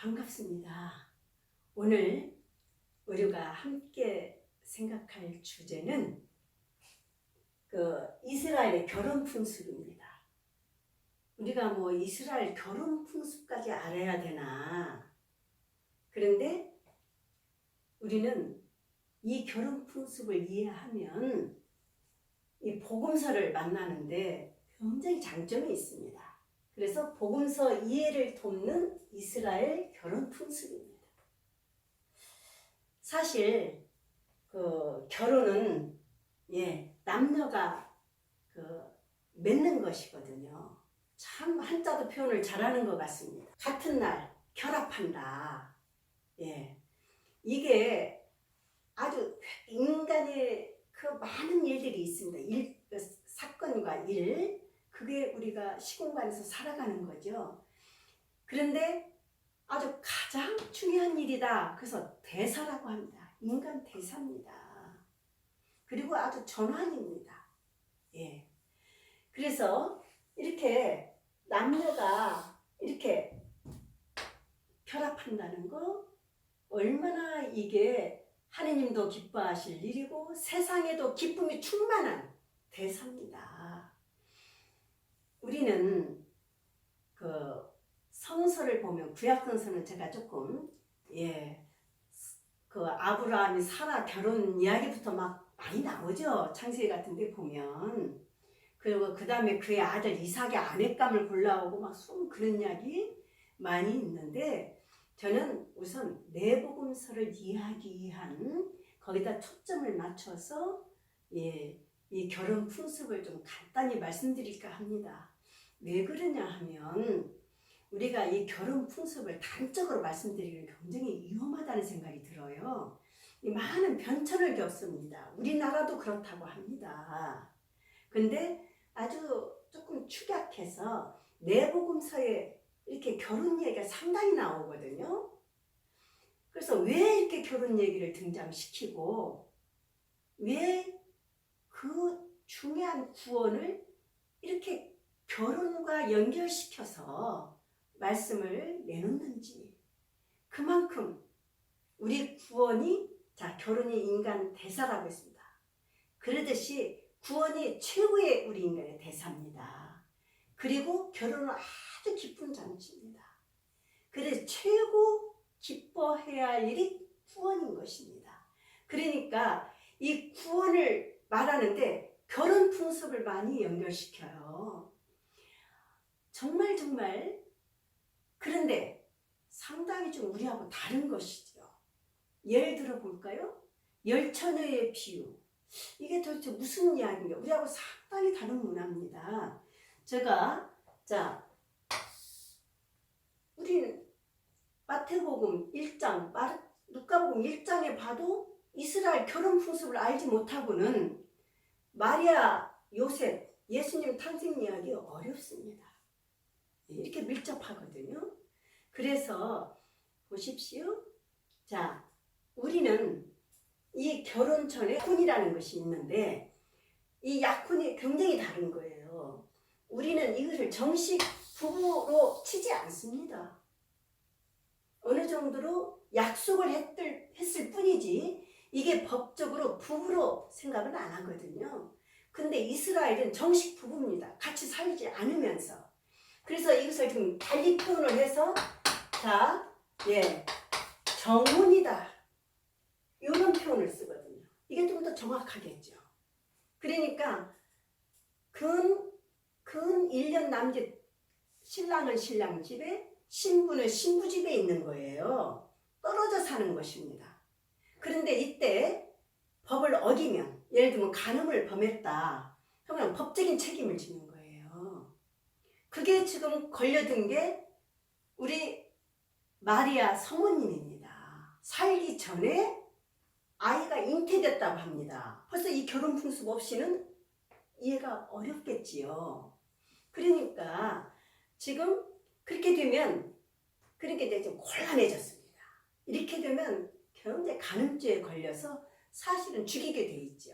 반갑습니다. 오늘 우리가 함께 생각할 주제는 이스라엘의 결혼 풍습입니다. 우리가 이스라엘 결혼 풍습까지 알아야 되나? 그런데 우리는 이 결혼 풍습을 이해하면 이 복음서를 만나는데 굉장히 장점이 있습니다. 그래서 복음서 이해를 돕는 이스라엘 결혼 풍습입니다. 사실 결혼은 남녀가 맺는 것이거든요. 참 한자도 표현을 잘하는 것 같습니다. 같은 날 결합한다. 이게 아주 인간의 많은 일들이 있습니다. 사건과 일, 그게 우리가 시공간에서 살아가는 거죠. 그런데 아주 가장 중요한 일이다. 그래서 대사라고 합니다. 인간 대사입니다. 그리고 아주 전환입니다. 그래서 이렇게 남녀가 이렇게 결합한다는 거 얼마나 이게 하느님도 기뻐하실 일이고 세상에도 기쁨이 충만한 대사입니다. 우리는 성서를 보면 구약 성서는 제가 조금 아브라함이 사라 결혼 이야기부터 막 많이 나오죠. 창세기 같은 데 보면. 그리고 그 다음에 그의 아들 이삭의 아내감을 골라오고 막 그런 이야기 많이 있는데, 저는 우선 내복음서를 이해하기 위한 거기다 초점을 맞춰서 이 결혼 풍습을 좀 간단히 말씀드릴까 합니다. 왜 그러냐 하면 우리가 이 결혼 풍습을 단적으로 말씀드리기는 굉장히 위험하다는 생각이 들어요. 많은 변천을 겪습니다. 우리나라도 그렇다고 합니다. 근데 아주 조금 축약해서 내복음서에 이렇게 결혼 얘기가 상당히 나오거든요. 그래서 왜 이렇게 결혼 얘기를 등장시키고 왜 그 중요한 구원을 이렇게 결혼과 연결시켜서 말씀을 내놓는지, 그만큼 우리 구원이, 결혼이 인간 대사라고 했습니다. 그러듯이 구원이 최고의 우리 인간의 대사입니다. 그리고 결혼은 아주 기쁜 잔치입니다. 그래서 최고 기뻐해야 할 일이 구원인 것입니다. 그러니까 이 구원을 말하는데 결혼 풍습을 많이 연결시켜요. 정말 그런데 상당히 좀 우리하고 다른 것이죠. 예를 들어 볼까요? 열처녀의 비유. 이게 도대체 무슨 이야기인가? 우리하고 상당히 다른 문화입니다. 우리는 마태복음 1장, 루카복음 1장에 봐도 이스라엘 결혼 풍습을 알지 못하고는 마리아, 요셉, 예수님 탄생 이야기 어렵습니다. 이렇게 밀접하거든요. 그래서 보십시오. 우리는 이 결혼 전에 약혼이라는 것이 있는데 이 약혼이 굉장히 다른 거예요. 우리는 이것을 정식 부부로 치지 않습니다. 어느 정도로 약속을 했을 뿐이지 이게 법적으로 부부로 생각은 안 하거든요. 근데 이스라엘은 정식 부부입니다. 같이 살지 않으면서. 그래서 이것을 좀 달리 표현을 해서 정혼이다, 이런 표현을 쓰거든요. 이게 좀 더 정확하겠죠. 그러니까 근 1년 남짓 신랑은 신랑 집에, 신부는 신부 집에 있는 거예요. 떨어져 사는 것입니다. 그런데 이때 법을 어기면, 예를 들면 간음을 범했다, 그러면 법적인 책임을 지는 거예요. 그게 지금 걸려든 게 우리 마리아 성모님입니다. 살기 전에 아이가 잉태됐다고 합니다. 벌써 이 결혼 풍습 없이는 이해가 어렵겠지요. 그러니까 지금 그렇게 되면 좀 곤란해졌습니다. 이렇게 되면 굉장히 간음죄에 걸려서 사실은 죽이게 돼 있죠.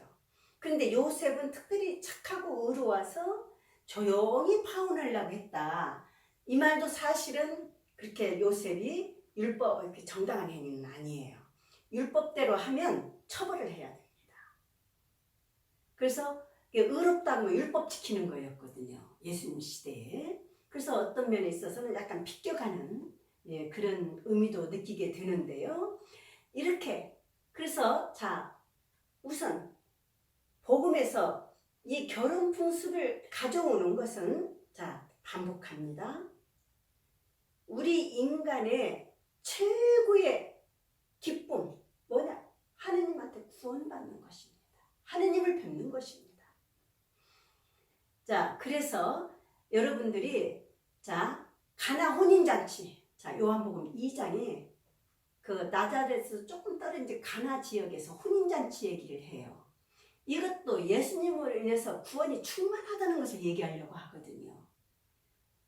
그런데 요셉은 특별히 착하고 의로워서 조용히 파혼하려고 했다. 이 말도 사실은 그렇게 요셉이 율법 이렇게 정당한 행위는 아니에요. 율법대로 하면 처벌을 해야 됩니다. 그래서 의롭다고 율법 지키는 거였거든요. 예수님 시대에. 그래서 어떤 면에 있어서는 약간 비껴가는 그런 의미도 느끼게 되는데요. 이렇게 그래서 자 우선 복음에서 이 결혼 풍습을 가져오는 것은 자 반복합니다. 우리 인간의 최고의 기쁨 뭐냐? 하느님한테 구원받는 것입니다. 하느님을 뵙는 것입니다. 자 그래서 여러분들이 자 가나 혼인잔치 자 요한복음 2장에 그 나자렛에서 조금 떨어진 가나 지역에서 혼인잔치 얘기를 해요. 이것도 예수님으로 인해서 구원이 충만하다는 것을 얘기하려고 하거든요.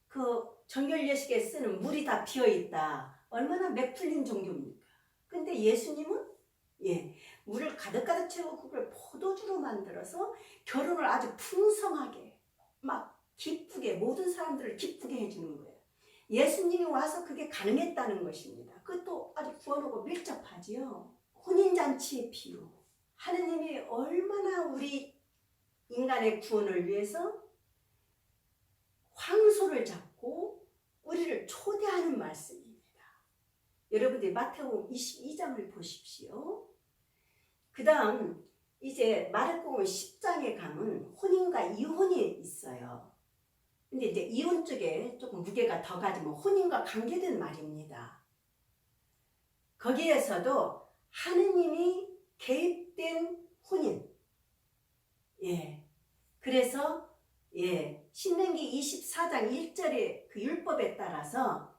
그 정결 예식에 쓰는 물이 다 비어있다. 얼마나 맥풀린 종교입니까? 근데 예수님은 물을 가득가득 채우고 그걸 포도주로 만들어서 결혼을 아주 풍성하게 막 기쁘게 모든 사람들을 기쁘게 해주는 거예요. 예수님이 와서 그게 가능했다는 것입니다. 그것도 아주 구원하고 밀접하지요. 혼인잔치의 비유. 하느님이 얼마나 우리 인간의 구원을 위해서 황소를 잡고 우리를 초대하는 말씀입니다. 여러분들이 마태복음 22장을 보십시오. 그 다음 이제 마르코복음 10장에 가면 혼인과 이혼이 있어요. 근데 이제 이혼 쪽에 조금 무게가 더 가지면 혼인과 관계된 말입니다. 거기에서도 하느님이 개입된 혼인. 그래서 신명기 24장 1절의 그 율법에 따라서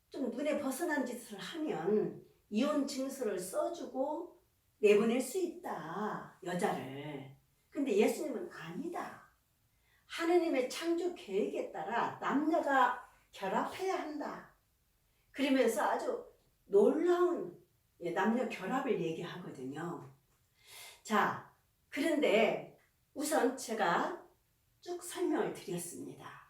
좀 눈에 벗어난 짓을 하면 이혼 증서를 써주고 내보낼 수 있다. 여자를. 근데 예수님은 아니다. 하느님의 창조 계획에 따라 남녀가 결합해야 한다. 그러면서 아주 놀라운 남녀 결합을 얘기하거든요. 자, 그런데 우선 제가 쭉 설명을 드렸습니다.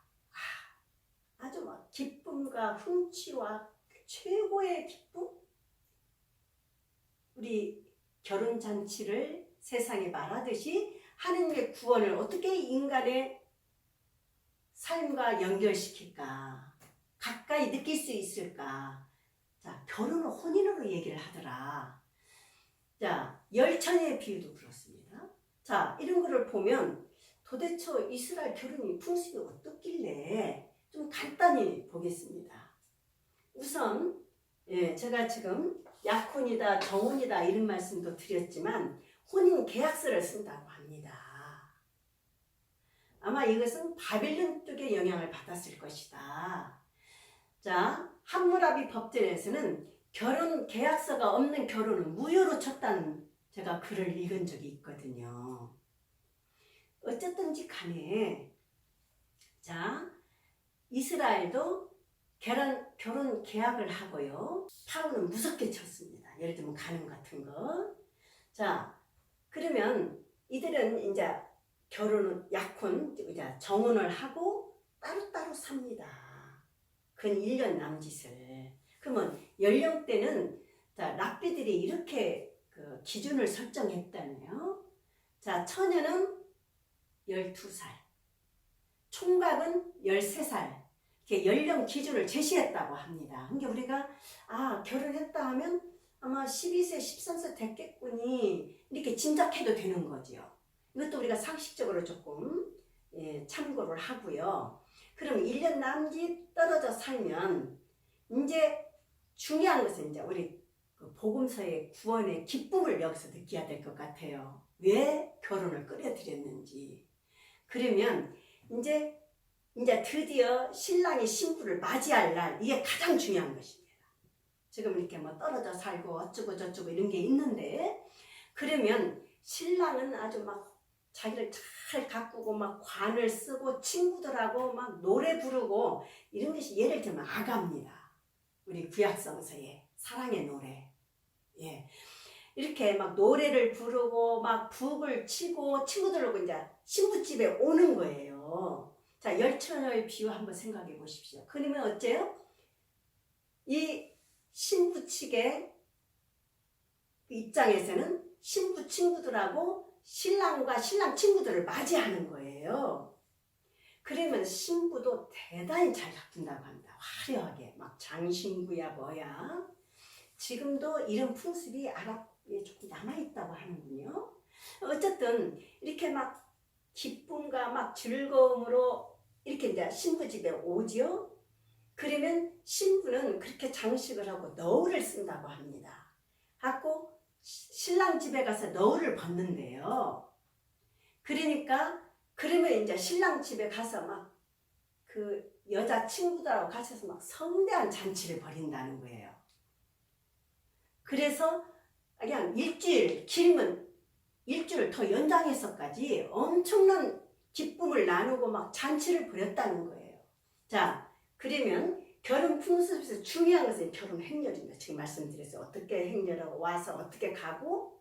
아주 막 기쁨과 흥취와 최고의 기쁨? 우리 결혼잔치를 세상에 말하듯이 하느님의 구원을 어떻게 인간의 삶과 연결시킬까? 가까이 느낄 수 있을까? 자, 결혼을 혼인으로 얘기를 하더라. 자, 열처녀의 비유도 그렇습니다. 자, 이런 거를 보면 도대체 이스라엘 결혼이 풍습이 어떻길래 좀 간단히 보겠습니다. 우선 제가 지금 약혼이다 정혼이다 이런 말씀도 드렸지만 혼인 계약서를 쓴다고 합니다. 아마 이것은 바빌론 쪽에 영향을 받았을 것이다. 자, 함무라비 법전에서는 결혼 계약서가 없는 결혼은 무효로 쳤다는 제가 글을 읽은 적이 있거든요. 어쨌든지 간에 자, 이스라엘도 결혼 계약을 하고요. 파로는 무섭게 쳤습니다. 예를 들면 간음 같은 거. 자, 그러면 이들은 이제 결혼은 약혼, 이제 정혼을 하고 따로따로 삽니다. 근 1년 남짓을. 그러면 연령대는 자, 랍비들이 이렇게 그 기준을 설정했다네요. 자, 처녀는 12살, 총각은 13살. 이렇게 연령 기준을 제시했다고 합니다. 그러니까 우리가 결혼했다 하면 아마 12세, 13세 됐겠구니 이렇게 짐작해도 되는 거죠. 이것도 우리가 상식적으로 조금 참고를 하고요. 그럼 1년 남짓 떨어져 살면 이제 중요한 것은 이제 우리 그 복음서의 구원의 기쁨을 여기서 느껴야 될 것 같아요. 왜 결혼을 끌어들였는지. 그러면 이제 드디어 신랑이 신부를 맞이할 날, 이게 가장 중요한 것입니다. 지금 이렇게 뭐 떨어져 살고 어쩌고 저쩌고 이런 게 있는데, 그러면 신랑은 아주 막 자기를 잘 가꾸고 막 관을 쓰고 친구들하고 막 노래 부르고 이런 것이 예를 들면 아가입니다. 우리 구약성서의 사랑의 노래. 이렇게 막 노래를 부르고 막 북을 치고 친구들하고 이제 신부집에 오는 거예요. 자, 열처녀의 비유 한번 생각해 보십시오. 그러면 어째요? 이 신부 측의 입장에서는 신부 친구들하고 신랑과 신랑 친구들을 맞이하는 거예요. 그러면 신부도 대단히 잘 잡힌다고 합니다. 화려하게 막 장신구야 뭐야. 지금도 이런 풍습이 아랍에 조금 남아있다고 하는군요. 어쨌든 이렇게 막 기쁨과 막 즐거움으로 이렇게 이제 신부 집에 오죠. 그러면 신부는 그렇게 장식을 하고 너울을 쓴다고 합니다. 하고 신랑 집에 가서 너울을 벗는데요. 그러니까 그러면 이제 신랑 집에 가서 막 그 여자 친구들하고 같이 막 성대한 잔치를 벌인다는 거예요. 그래서 그냥 일주일, 길면 일주일 더 연장해서까지 엄청난 기쁨을 나누고 막 잔치를 벌였다는 거예요. 자, 그러면 결혼 풍습에서 중요한 것은 결혼 행렬입니다. 지금 말씀드렸어요. 어떻게 행렬하고 와서 어떻게 가고,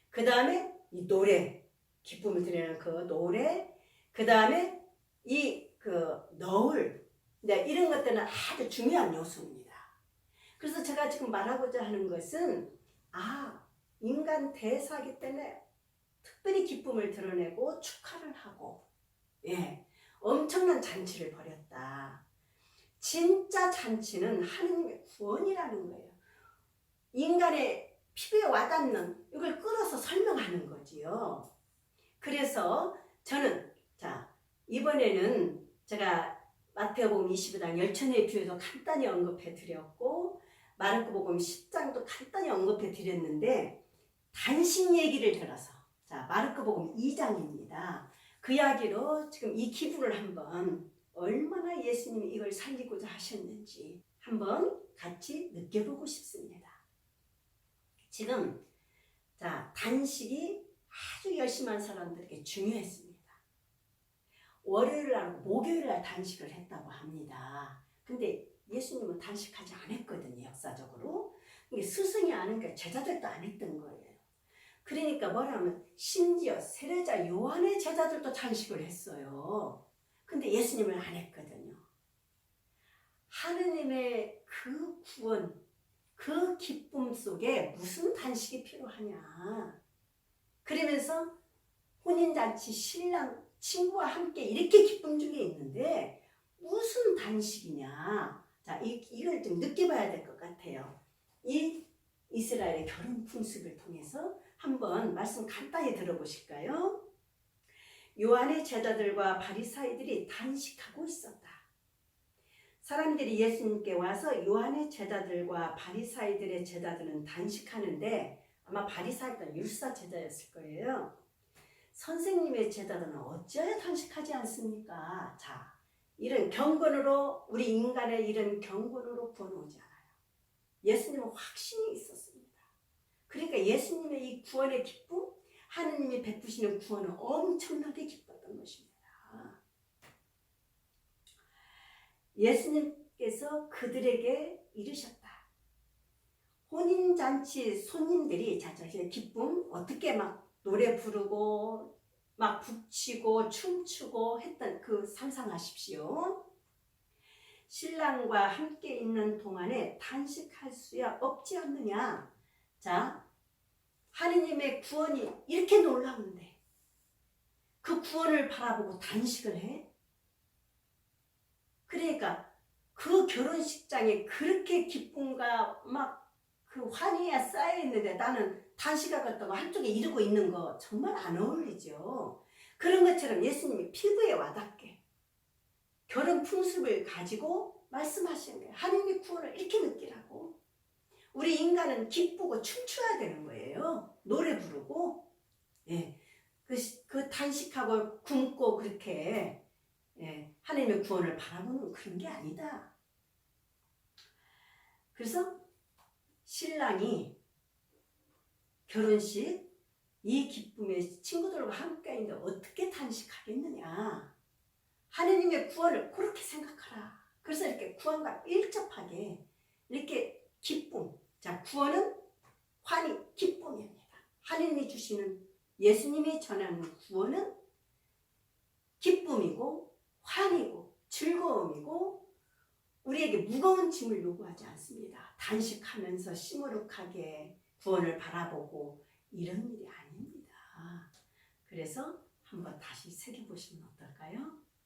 그 다음에 이 노래, 기쁨을 드리는 그 노래, 그 다음에 이 너울, 이런 것들은 아주 중요한 요소입니다. 그래서 제가 지금 말하고자 하는 것은 인간 대사이기 때문에 특별히 기쁨을 드러내고 축하를 하고 엄청난 잔치를 벌였다. 진짜 잔치는 하느님의 구원이라는 거예요. 인간의 피부에 와닿는 이걸 끌어서 설명하는 거지요. 그래서 저는 이번에는 제가 마태복음 25장 열천의 비유도 간단히 언급해 드렸고 마르코복음 10장도 간단히 언급해 드렸는데 단식 얘기를 들어서 마르코복음 2장입니다. 그 이야기로 지금 이 기부를 한번 얼마나 예수님이 이걸 살리고자 하셨는지 한번 같이 느껴보고 싶습니다. 지금 단식이 아주 열심히 한 사람들에게 중요했습니다. 월요일날 목요일날 단식을 했다고 합니다. 근데 예수님은 단식하지 않았거든요. 역사적으로. 스승이 안 하니까 제자들도 안 했던 거예요. 그러니까 뭐라면 심지어 세례자 요한의 제자들도 단식을 했어요. 근데 예수님은 안 했거든요. 하느님의 그 구원, 그 기쁨 속에 무슨 단식이 필요하냐. 그러면서 혼인잔치 신랑 친구와 함께 이렇게 기쁨 중에 있는데 무슨 단식이냐. 이걸 좀 느껴봐야 될 것 같아요. 이 이스라엘의 결혼 풍습을 통해서 한번 말씀 간단히 들어보실까요? 요한의 제자들과 바리사이들이 단식하고 있었다. 사람들이 예수님께 와서 요한의 제자들과 바리사이들의 제자들은 단식하는데 아마 바리사이들은 율사 제자였을 거예요. 선생님의 제자들은 어찌하여 단식하지 않습니까? 이런 경건으로 우리 인간의 이런 경건으로 구원 오지 않아요. 예수님은 확신이 있었습니다. 그러니까 예수님의 이 구원의 기쁨, 하느님이 베푸시는 구원은 엄청나게 기뻤던 것입니다. 예수님께서 그들에게 이르셨다. 혼인잔치 손님들이 기쁨 어떻게 막 노래 부르고 막 북치고 춤추고 했던 그 상상하십시오. 신랑과 함께 있는 동안에 단식할 수야 없지 않느냐. 하느님의 구원이 이렇게 놀라운데 그 구원을 바라보고 단식을 해? 그러니까 그 결혼식장에 그렇게 기쁨과 막 그 환희가 쌓여있는데 나는 단식하겠다고 한쪽에 이러고 있는 거 정말 안 어울리죠. 그런 것처럼 예수님이 피부에 와닿게 결혼 풍습을 가지고 말씀하시는 거예요. 하느님의 구원을 이렇게 느끼라고. 우리 인간은 기쁘고 춤춰야 되는 거예요. 노래 부르고 그 단식하고 굶고 그렇게 하나님의 구원을 바라보는 그런 게 아니다. 그래서 신랑이 결혼식 이 기쁨에 친구들과 함께 있는데 어떻게 단식하겠느냐. 하나님의 구원을 그렇게 생각하라. 그래서 이렇게 구원과 일접하게 이렇게 기쁨. 구원은 환희, 기쁨입니다. 하나님이 주시는 예수님이 전하는 구원은 기쁨이고 환희고 즐거움이고 우리에게 무거운 짐을 요구하지 않습니다. 단식하면서 시무룩하게 구원을 바라보고 이런 일이 아닙니다. 그래서 한번 다시 새겨보시면 어떨까요?